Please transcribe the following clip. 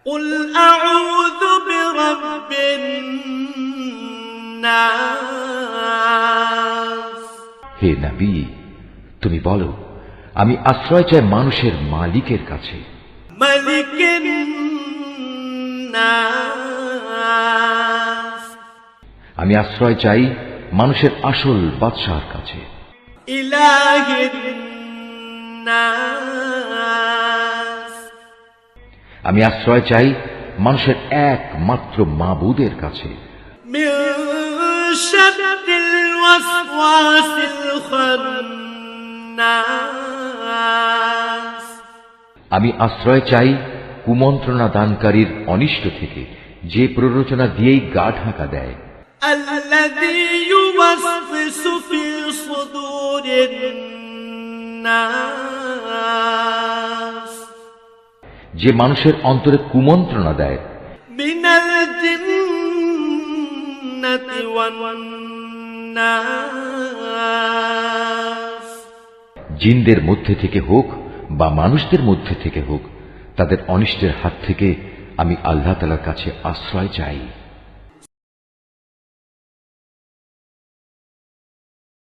قل أعوذ برب الناس হে নবী, তুমি বলো, আমি আশ্রয় চাই মানুষের মালিকের কাছে, ملك الناس আমি আশ্রয় চাই মানুষের আসল বাদশাহর কাছে, إله الناس আমি আশ্রয় চাই মানুষের একমাত্র মাবুদের কাছে, من شر الوسواس الخناس আমি আশ্রয় চাই কুমন্ত্রণা দানকারীর অনিষ্ট থেকে, যে প্ররোচনা দিয়েই গা ঢাকা দেয়, الذي يوسوس في صدور الناس যে মানুষের অন্তরে কুমন্ত্রণা দেয়, من الجنة والناس জিনদের মধ্যে থেকে হোক বা মানুষদের মধ্যে থেকে হোক, তাদের অনিষ্টের হাত থেকে আমি আল্লাহ তাআলার কাছে আশ্রয় চাই।